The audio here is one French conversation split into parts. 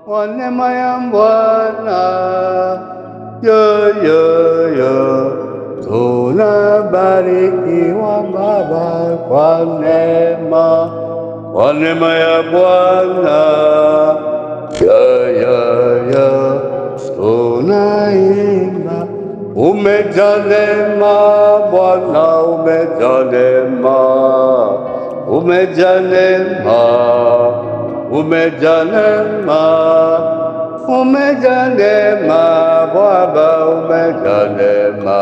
Wanema ya Bwana, tunabarikiwa Baba kwa neema ya Bwana, tunaimba. Umejaa neema Bwana, umejaa neema, umejaa neema, umejaa neema, umejaa neema Baba, umejaa neema,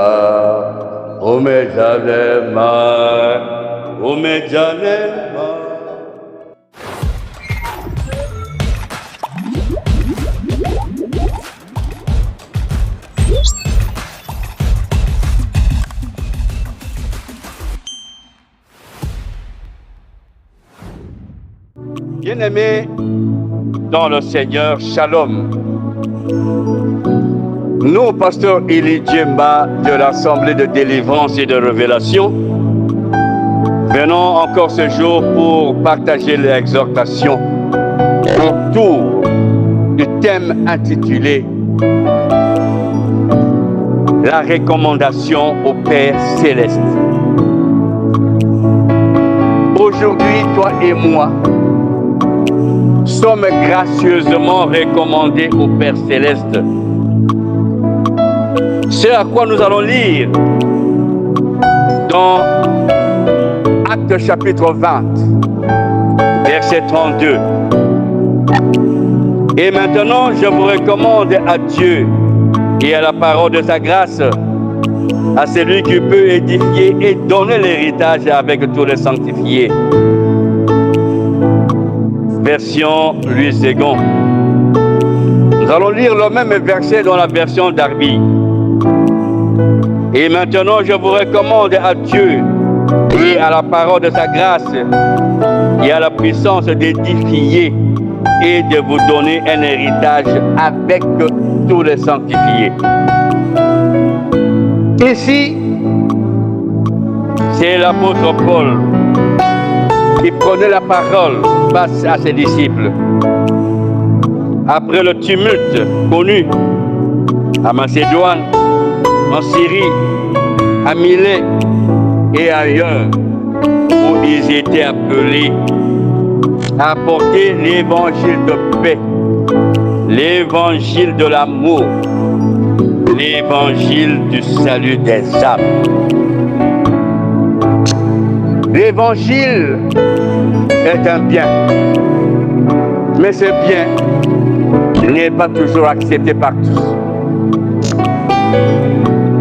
umejaa neema, umejaa neema. Bien-aimés dans le Seigneur, Shalom. Nous, pasteur Eli Djemba de l'Assemblée de délivrance et de révélation, venons encore ce jour pour partager l'exhortation autour du thème intitulé La recommandation au Père Céleste. Aujourd'hui, toi et moi sommes gracieusement recommandés au Père Céleste. C'est à quoi nous allons lire dans Actes chapitre 20, verset 32. Et maintenant, je vous recommande à Dieu et à la parole de sa grâce, à celui qui peut édifier et donner l'héritage avec tous les sanctifiés. Version Louis II. Nous allons lire le même verset dans la version Darby. Et maintenant, je vous recommande à Dieu et à la parole de sa grâce et à la puissance d'édifier et de vous donner un héritage avec tous les sanctifiés. Ici, c'est l'apôtre Paul qui prenait la parole face à ses disciples. Après le tumulte connu à Macédoine, en Syrie, à Milet et ailleurs, où ils étaient appelés à apporter l'évangile de paix, l'évangile de l'amour, l'évangile du salut des âmes. L'évangile est un bien, mais ce bien n'est pas toujours accepté par tous.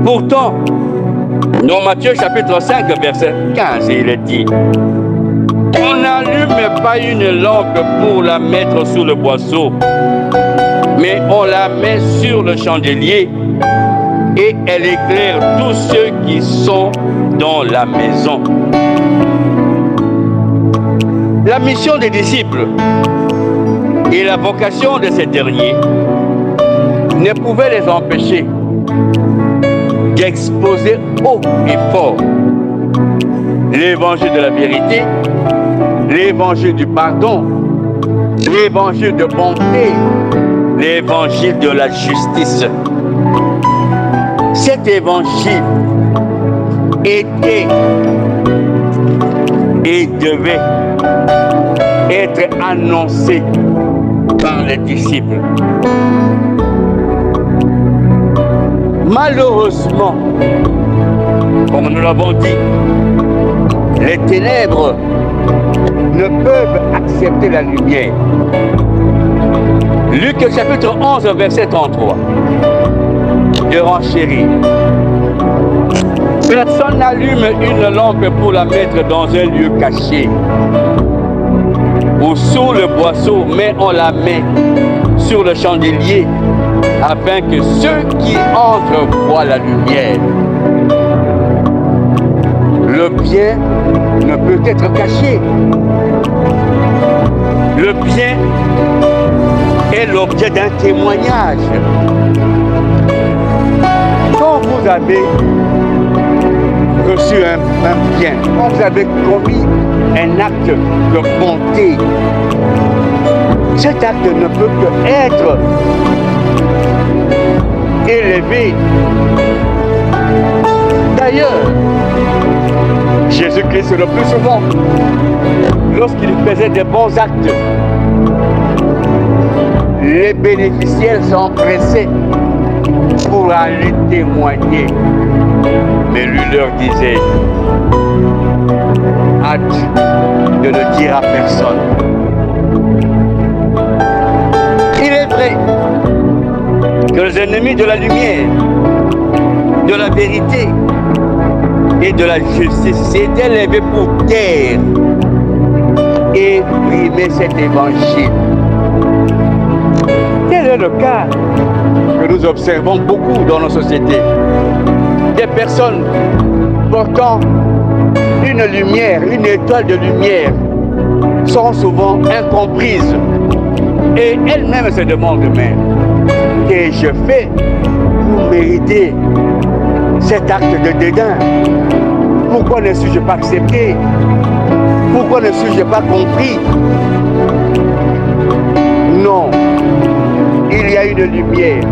Pourtant, dans Matthieu chapitre 5, verset 15, il est dit: on n'allume pas une lampe pour la mettre sous le boisseau, mais on la met sur le chandelier et elle éclaire tous ceux qui sont dans la maison. La mission des disciples et la vocation de ces derniers ne pouvaient les empêcher d'exposer haut et fort l'évangile de la vérité, l'évangile du pardon, l'évangile de bonté, l'évangile de la justice. Cet évangile était et devait être annoncé par les disciples. Malheureusement, comme nous l'avons dit, les ténèbres ne peuvent accepter la lumière. Luc chapitre 11, verset 33. De renchérir. Personne n'allume une lampe pour la mettre dans un lieu caché ou sous le boisseau, mais on la met sur le chandelier afin que ceux qui entrent voient la lumière. Le bien ne peut être caché. Le bien est l'objet d'un témoignage. Quand vous avez reçu un bien, quand vous avez commis un acte de bonté, cet acte ne peut que être élevé. D'ailleurs, Jésus-Christ, le plus souvent, lorsqu'il faisait des bons actes, les bénéficiaires s'empressaient pour aller témoigner. Mais lui leur disait, hâte de ne dire à personne. Il est vrai que les ennemis de la lumière, de la vérité et de la justice s'étaient levés pour taire et brimer cet évangile. Tel est le cas que nous observons beaucoup dans nos sociétés. Des personnes portant une lumière, une étoile de lumière, sont souvent incomprises. Et elles-mêmes se demandent, mais qu'ai-je fait pour mériter cet acte de dédain? Pourquoi ne suis-je pas accepté? Pourquoi ne suis-je pas compris? Non, il y a une lumière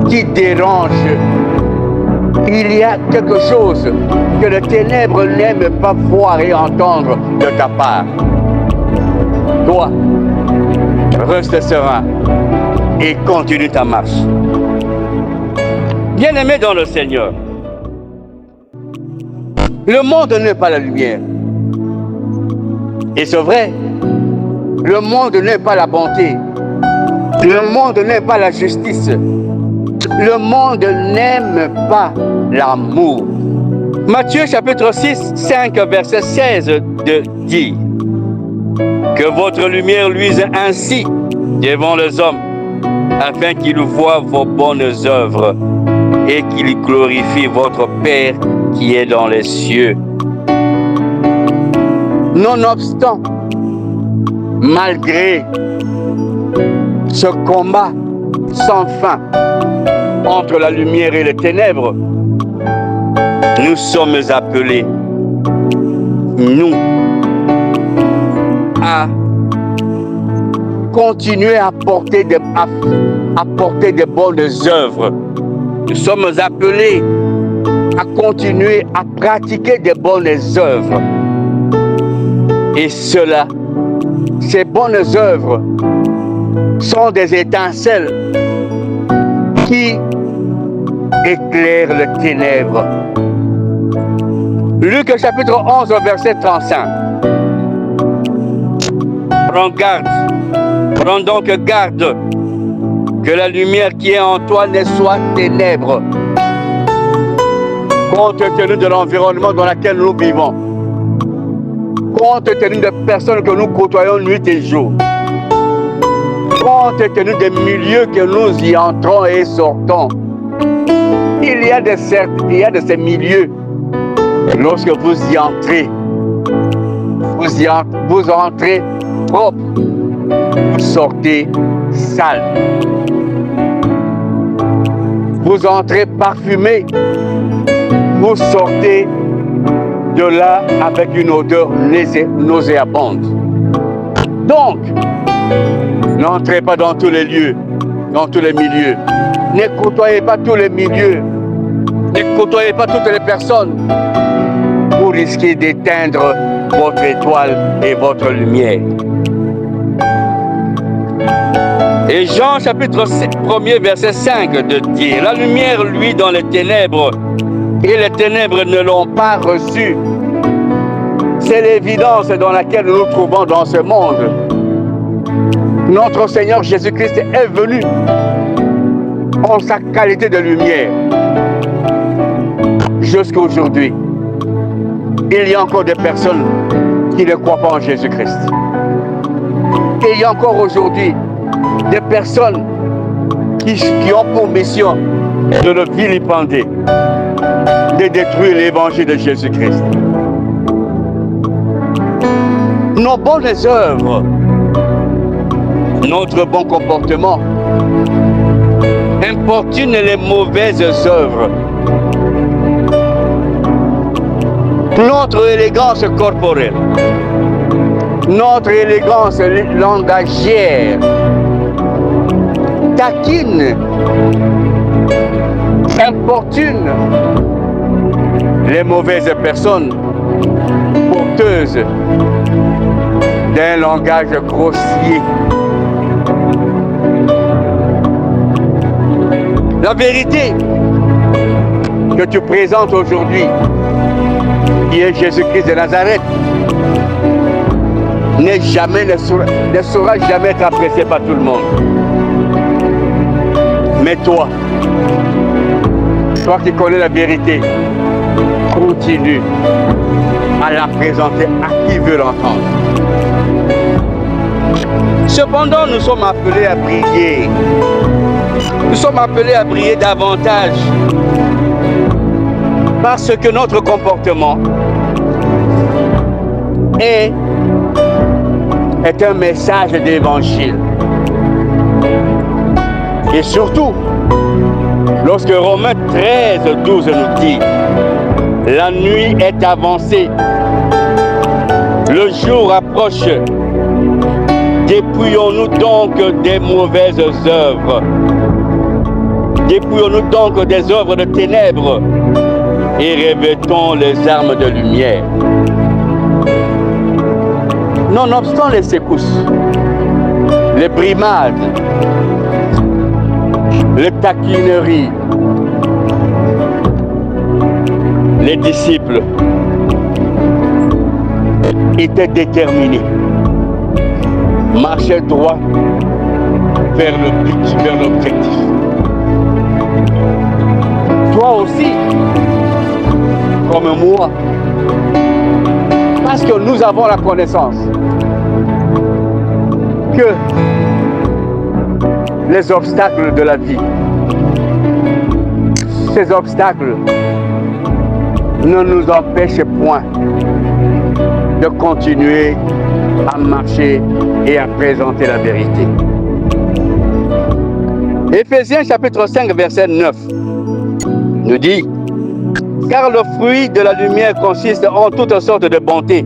qui dérange. Il y a quelque chose que les ténèbres n'aiment pas voir et entendre de ta part. Toi, reste serein et continue ta marche. Bien-aimé dans le Seigneur, le monde n'est pas la lumière. Et c'est vrai, le monde n'est pas la bonté. Le monde n'est pas la justice. Le monde n'aime pas l'amour. Matthieu chapitre 6, 5, verset 16 dit que votre lumière luise ainsi devant les hommes, afin qu'ils voient vos bonnes œuvres et qu'ils glorifient votre Père qui est dans les cieux. Nonobstant, malgré ce combat sans fin entre la lumière et les ténèbres, nous sommes appelés, nous, à continuer à porter des bonnes œuvres. Nous sommes appelés à continuer à pratiquer des bonnes œuvres. Et cela, ces bonnes œuvres sont des étincelles qui éclairent les ténèbres. Luc chapitre 11, verset 35. Prends donc garde que la lumière qui est en toi ne soit ténèbres, compte tenu de l'environnement dans lequel nous vivons, compte tenu des personnes que nous côtoyons nuit et jour, compte tenu des milieux que nous y entrons et sortons. Il y a de ces milieux, lorsque vous y entrez, vous entrez propre, vous sortez sale. Vous entrez parfumé, vous sortez de là avec une odeur nauséabonde. Donc, n'entrez pas dans tous les lieux, dans tous les milieux. Ne côtoyez pas tous les milieux. Ne côtoyez pas toutes les personnes pour risquer d'éteindre votre étoile et votre lumière. Et Jean chapitre 1er verset 5 de dire, la lumière luit dans les ténèbres et les ténèbres ne l'ont pas reçue. C'est l'évidence dans laquelle nous nous trouvons dans ce monde. Notre Seigneur Jésus-Christ est venu en sa qualité de lumière. Jusqu'à aujourd'hui, il y a encore des personnes qui ne croient pas en Jésus-Christ. Et il y a encore aujourd'hui des personnes qui ont pour mission de le vilipender, de détruire l'évangile de Jésus-Christ. Nos bonnes œuvres, notre bon comportement importune les mauvaises œuvres. Notre élégance corporelle, notre élégance langagière taquine, importune les mauvaises personnes porteuses d'un langage grossier. La vérité que tu présentes aujourd'hui, qui est Jésus-Christ de Nazareth, ne saura jamais être appréciée par tout le monde. Mais toi qui connais la vérité, continue à la présenter à qui veut l'entendre. Cependant, nous sommes appelés à briller. Nous sommes appelés à briller davantage parce que notre comportement est un message d'évangile. Et surtout, lorsque Romains 13, 12 nous dit « La nuit est avancée, le jour approche, dépouillons-nous donc des mauvaises œuvres. Dépouillons-nous donc des œuvres de ténèbres et revêtons les armes de lumière. » Nonobstant les secousses, les brimades, les taquineries, les disciples étaient déterminés, marchaient droit vers le but, vers l'objectif. Toi aussi, comme moi, parce que nous avons la connaissance que les obstacles de la vie, ces obstacles ne nous empêchent point de continuer à marcher et à présenter la vérité. Éphésiens chapitre 5 verset 9 nous dit « Car le fruit de la lumière consiste en toutes sortes de bonté,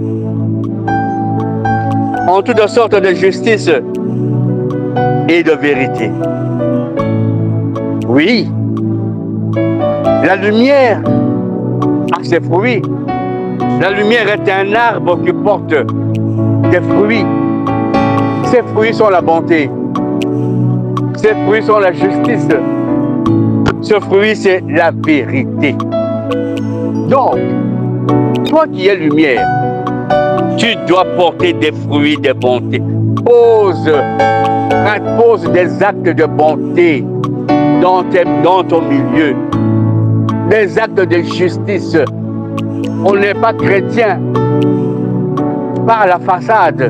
en toutes sortes de justice et de vérité. » Oui, la lumière a ses fruits. La lumière est un arbre qui porte des fruits. Ces fruits sont la bonté. Ces fruits sont la justice. Ce fruit, c'est la vérité. Donc, toi qui es lumière, tu dois porter des fruits de bonté. Pose des actes de bonté dans ton milieu. Des actes de justice. On n'est pas chrétien par la façade.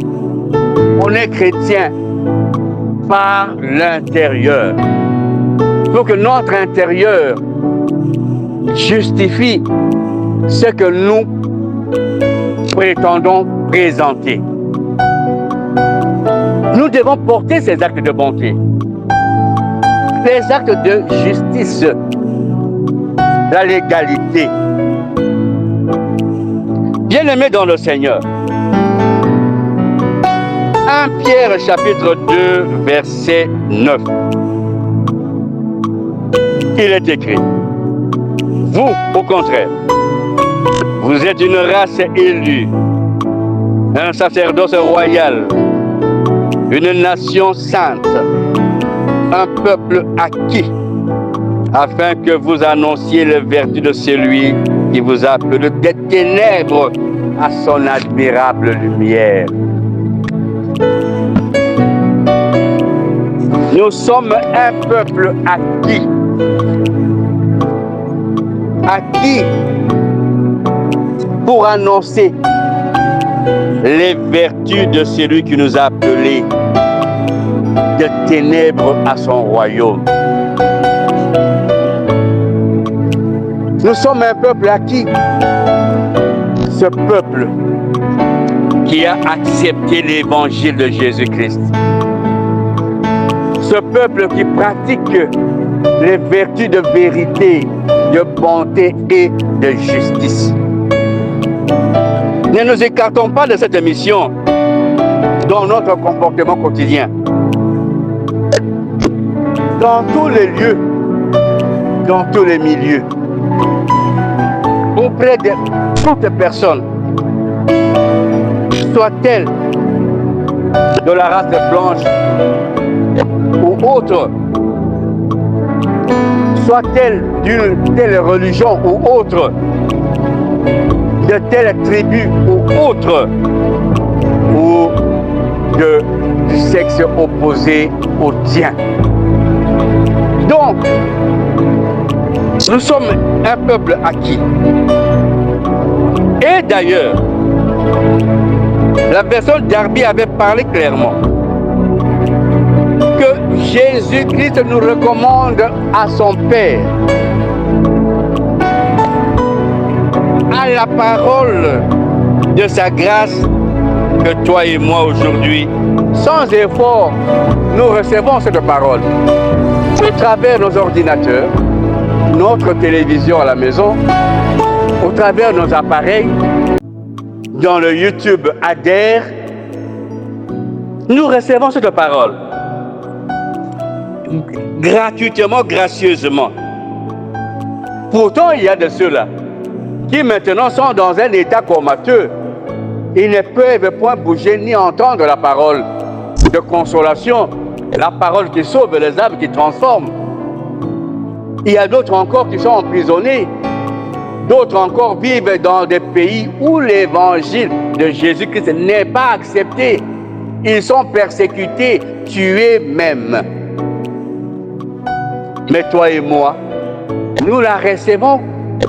On est chrétien par l'intérieur. Il faut que notre intérieur justifie ce que nous prétendons présenter. Nous devons porter ces actes de bonté, les actes de justice, la légalité. Bien-aimés dans le Seigneur, 1 Pierre chapitre 2 verset 9. Il est écrit, vous, au contraire, vous êtes une race élue, un sacerdoce royal, une nation sainte, un peuple acquis, afin que vous annonciez les vertus de celui qui vous a appelé des ténèbres à son admirable lumière. Nous sommes un peuple acquis. Acquis pour annoncer les vertus de celui qui nous a appelés de ténèbres à son royaume. Nous sommes un peuple acquis. Ce peuple qui a accepté l'évangile de Jésus-Christ. Ce peuple qui pratique les vertus de vérité, de bonté et de justice. Ne nous écartons pas de cette mission dans notre comportement quotidien. Dans tous les lieux, dans tous les milieux, auprès de toutes personnes, soit-elle de la race blanche ou autre, soit-elle d'une telle religion ou autre, de telle tribu ou autre, ou du sexe opposé au tien. Donc, nous sommes un peuple acquis. Et d'ailleurs, la personne d'Arby avait parlé clairement que Jésus-Christ nous recommande à son Père, à la parole de sa grâce, que toi et moi aujourd'hui, sans effort, nous recevons cette parole au travers nos ordinateurs, notre télévision à la maison, au travers nos appareils, dans le YouTube Adhère, nous recevons cette parole gratuitement, gracieusement. Pourtant, il y a de ceux-là qui maintenant sont dans un état comateux. Ils ne peuvent point bouger ni entendre la parole de consolation, la parole qui sauve les âmes, qui transforme. Il y a d'autres encore qui sont emprisonnés. D'autres encore vivent dans des pays où l'évangile de Jésus-Christ n'est pas accepté. Ils sont persécutés, tués même. Mais toi et moi, nous la recevons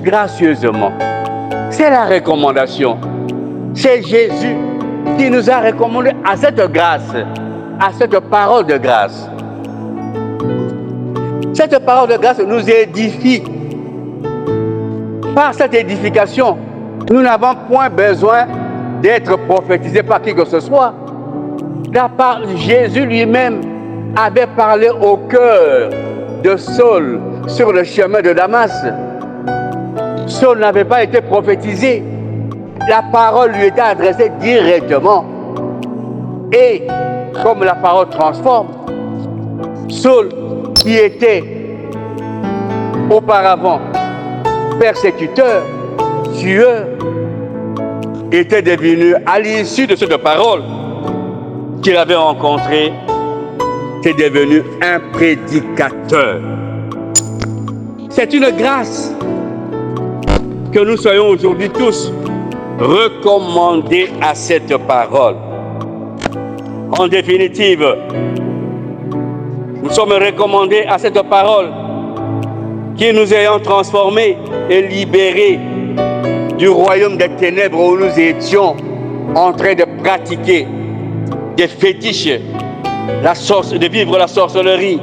gracieusement. C'est la recommandation. C'est Jésus qui nous a recommandé à cette grâce, à cette parole de grâce. Cette parole de grâce nous édifie. Par cette édification, nous n'avons point besoin d'être prophétisés par qui que ce soit. Jésus lui-même avait parlé au cœur de Saul sur le chemin de Damas. Saul n'avait pas été prophétisé. La parole lui était adressée directement. Et comme la parole transforme, Saul, qui était auparavant persécuteur, tueur, était devenu, à l'issue de cette parole qu'il avait rencontrée, était devenu un prédicateur. C'est une grâce que nous soyons aujourd'hui tous recommandés à cette parole. En définitive, nous sommes recommandés à cette parole qui nous ayant transformés et libérés du royaume des ténèbres où nous étions en train de pratiquer des fétiches, de vivre la sorcellerie,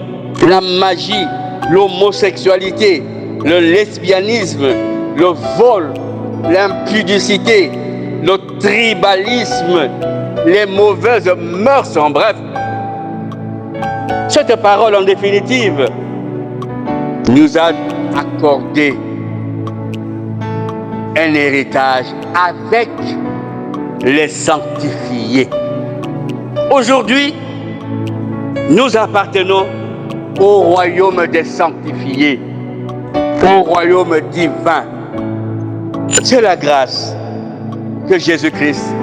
la magie, l'homosexualité, le lesbianisme, le vol, l'impudicité, le tribalisme, les mauvaises mœurs, en bref. Cette parole, en définitive, nous a accordé un héritage avec les sanctifiés. Aujourd'hui, nous appartenons au royaume des sanctifiés, au royaume divin. C'est la grâce que Jésus-Christ,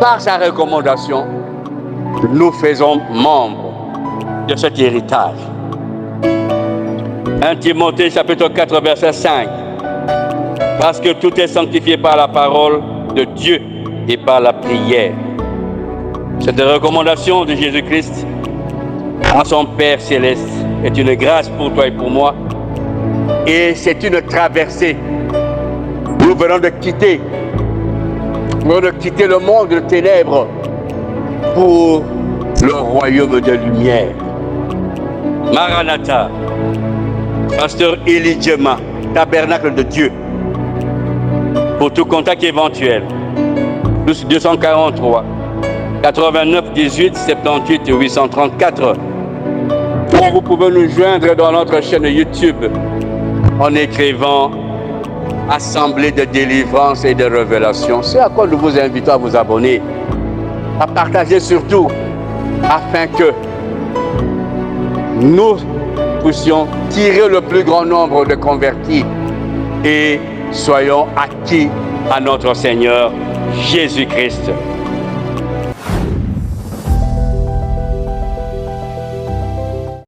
par sa recommandation, nous faisons membres de cet héritage. 1 Timothée chapitre 4 verset 5. Parce que tout est sanctifié par la parole de Dieu et par la prière. Cette recommandation de Jésus-Christ à son Père céleste est une grâce pour toi et pour moi. Et c'est une traversée. Nous venons de quitter le monde de ténèbres pour le royaume de lumière. Maranatha, Pasteur Élie Djema, Tabernacle de Dieu. Pour tout contact éventuel, plus 243 89 18 78 834. Ou vous pouvez nous joindre dans notre chaîne YouTube en écrivant Assemblée de délivrance et de révélation. C'est à quoi nous vous invitons à vous abonner. à partager surtout, afin que nous puissions tirer le plus grand nombre de convertis et soyons acquis à notre Seigneur Jésus-Christ.